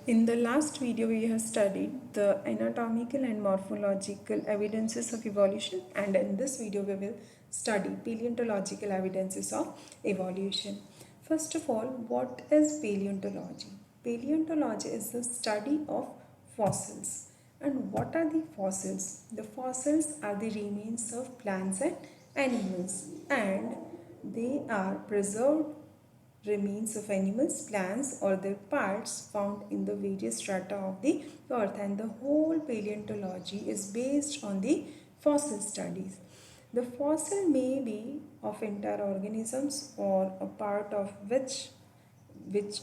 In the last video, we have studied the anatomical and morphological evidences of evolution, and in this video, we will study paleontological evidences of evolution. First of all, what is paleontology? Paleontology is the study of fossils. And what are the fossils? The fossils are the remains of plants and animals, and they are preserved remains of animals, plants, or their parts found in the various strata of the earth, and the whole paleontology is based on the fossil studies. The fossil may be of entire organisms or a part of which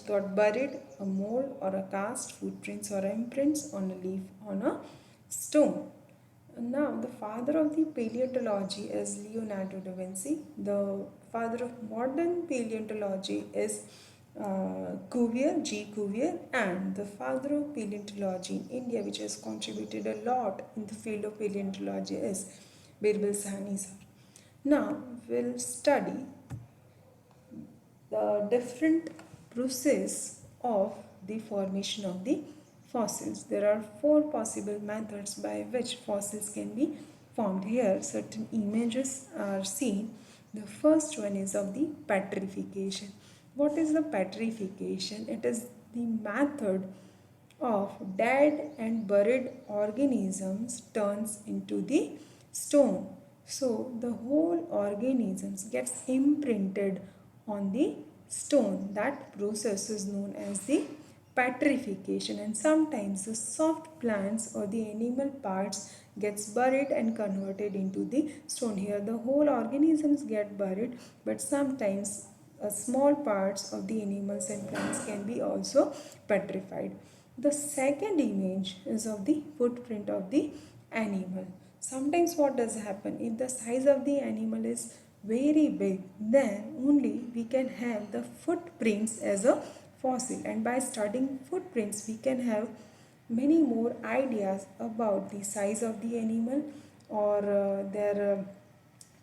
got buried, a mold or a cast, footprints or imprints on a leaf, on a stone. Now, the father of the paleontology is Leonardo da Vinci. The father of modern paleontology is Cuvier, and the father of paleontology in India, which has contributed a lot in the field of paleontology, is Birbal Sahni sir. Now, we'll study the different process of the formation of the fossils. There are four possible methods by which fossils can be formed. Here certain images are seen. The first one is of the petrification. What is the petrification? It is the method of dead and buried organisms turns into the stone. So the whole organisms gets imprinted on the stone. That process is known as the petrification, and sometimes the soft plants or the animal parts gets buried and converted into the stone. Here the whole organisms get buried, but sometimes small parts of the animals and plants can be also petrified. The second image is of the footprint of the animal. Sometimes what does happen, if the size of the animal is very big, then only we can have the footprints as a fossil, and by studying footprints we can have many more ideas about the size of the animal or their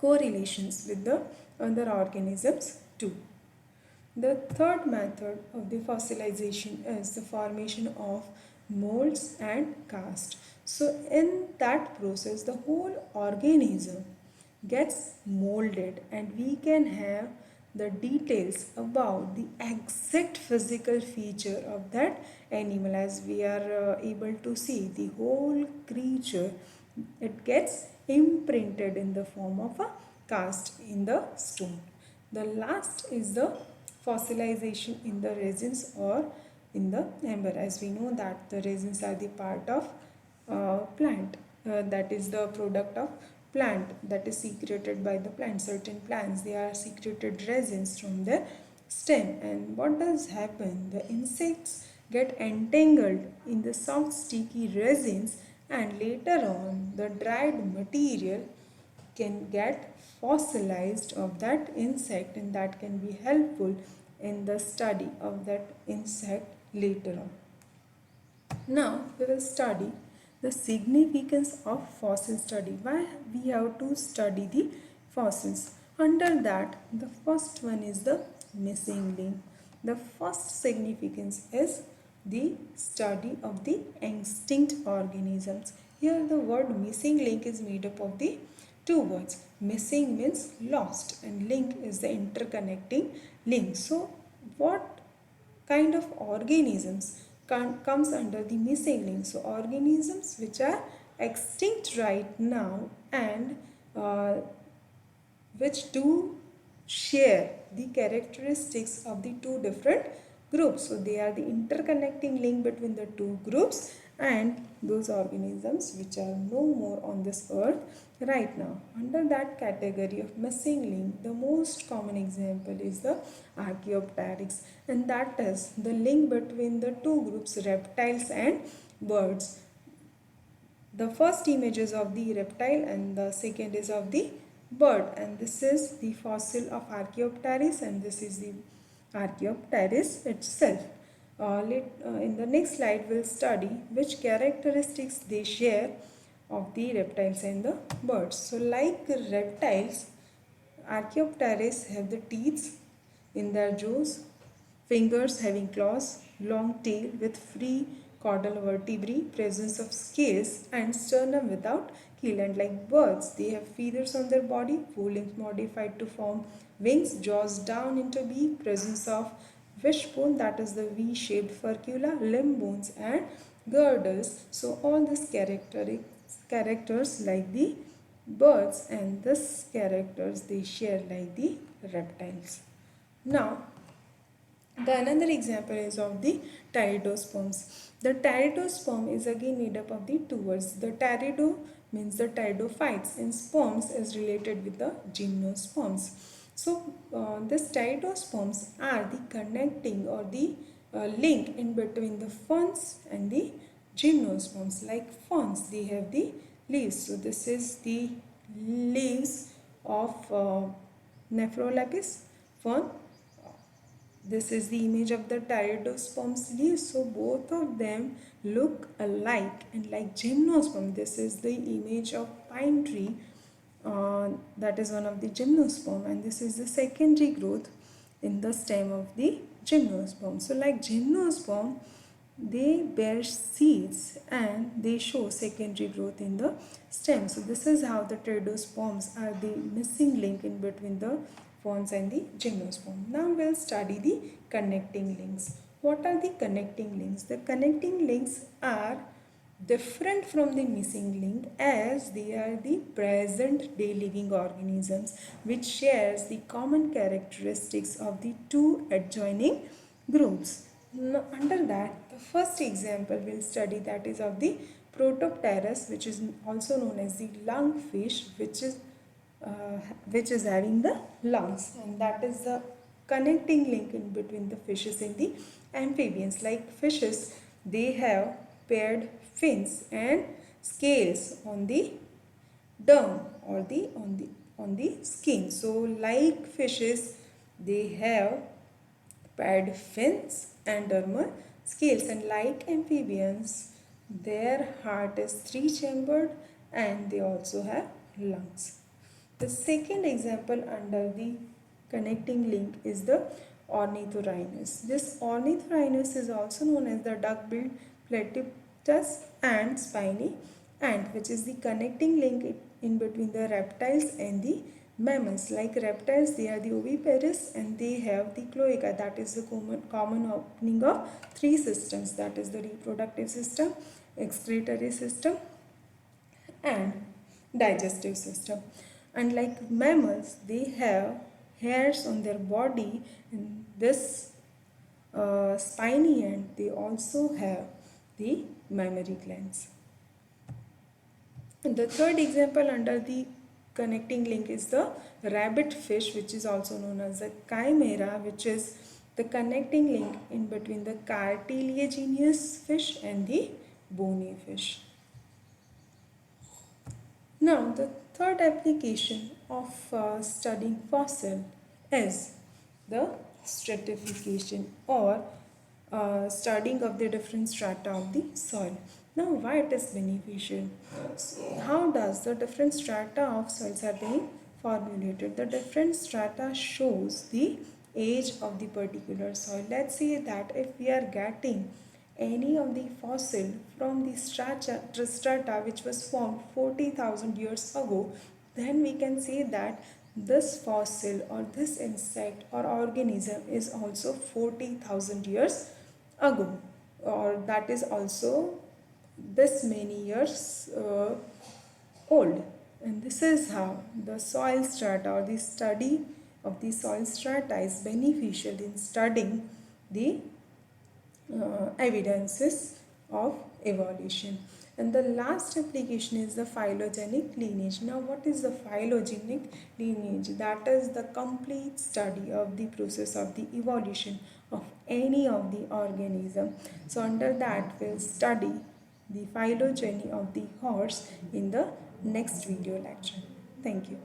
correlations with the other organisms too. The third method of the fossilization is the formation of molds and cast. So in that process, the whole organism gets molded, and we can have the details about the exact physical feature of that animal. As we are able to see, the whole creature, it gets imprinted in the form of a cast in the stone. The last is the fossilization in the resins or in the amber. As we know that the resins are the part of plant, that is the product of plant, that is secreted by the plant. Certain plants, they are secreted resins from their stem, and what does happen, the insects get entangled in the soft sticky resins, and later on the dried material can get fossilized of that insect, and that can be helpful in the study of that insect later on. Now we will study the significance of fossil study. Why we have to study the fossils? Under that, the first one is the missing link. The first significance is the study of the extinct organisms. Here the word missing link is made up of the two words. Missing means lost, and link is the interconnecting link. So what kind of organisms comes under the missing link? So organisms which are extinct right now, and which do share the characteristics of the two different groups. So they are the interconnecting link between the two groups and those organisms which are no more on this earth right now. Under that category of missing link, the most common example is the Archaeopteryx, and that is the link between the two groups, reptiles and birds. The first image is of the reptile and the second is of the bird, and this is the fossil of Archaeopteryx, and this is the Archaeopteryx itself. In the next slide we'll study which characteristics they share of the reptiles and the birds. So like reptiles, Archaeopteryx have the teeth in their jaws, fingers having claws, long tail with free caudal vertebrae, presence of scales and sternum without keel. And like birds, they have feathers on their body, forelimbs modified to form wings, jaws down into beak, presence of wishbone, that is the V-shaped furcula, limb bones and girdles. So all these characters like the birds and these characters they share like the reptiles. Now the another example is of the pteridosperms. The pteridosperm is again made up of the two words. The pterido means the pteridophytes and sperms is related with the gymnosperms. So these pteridosperms are the connecting or the link in between the ferns and the gymnosperms. Like ferns, they have the leaves. So this is the leaves of Nephrolepis fern. This is the image of the pteridosperm's leaves. So both of them look alike, and like gymnosperm, this is the image of pine tree. That is one of the gymnosperm, and this is the secondary growth in the stem of the gymnosperm. So like gymnosperm, they bear seeds and they show secondary growth in the stem. So this is how the pteridosperms are the missing link in between the ferns and the gymnosperm. Now we'll study the connecting links. What are the connecting links? The connecting links are different from the missing link as they are the present day living organisms which shares the common characteristics of the two adjoining groups. Now, under that, the first example we'll study that is of the Protopterus, which is also known as the lungfish, which is having the lungs, and that is the connecting link in between the fishes in the amphibians. Like fishes, they have paired fins and scales on the derm or on the skin. So like fishes, they have paired fins and dermal scales, and like amphibians, their heart is three-chambered and they also have lungs. The second example under the connecting link is the ornithorhynchus. This ornithorhynchus is also known as the duck-billed platypus and spiny ant, which is the connecting link in between the reptiles and the mammals. Like reptiles, they are the oviparous and they have the cloaca, that is the common opening of three systems, that is the reproductive system, excretory system and digestive system. And like mammals, they have hairs on their body, and this spiny ant, they also have the mammary glands. And the third example under the connecting link is the rabbit fish, which is also known as the chimera, which is the connecting link in between the cartilaginous fish and the bony fish. Now, the third application of studying fossil is the stratification or studying of the different strata of the soil. Now, why it is beneficial? How does the different strata of soils are being formulated? The different strata shows the age of the particular soil. Let's say that if we are getting any of the fossil from the strata which was formed 40,000 years ago, then we can say that this fossil or this insect or organism is also 40,000 years ago, or that is also this many years old. And this is how the soil strata or the study of the soil strata is beneficial in studying the evidences of evolution. And the last application is the phylogenetic lineage. Now, what is the phylogenetic lineage? That is the complete study of the process of the evolution of any of the organism. So, under that, we'll study the phylogeny of the horse in the next video lecture. Thank you.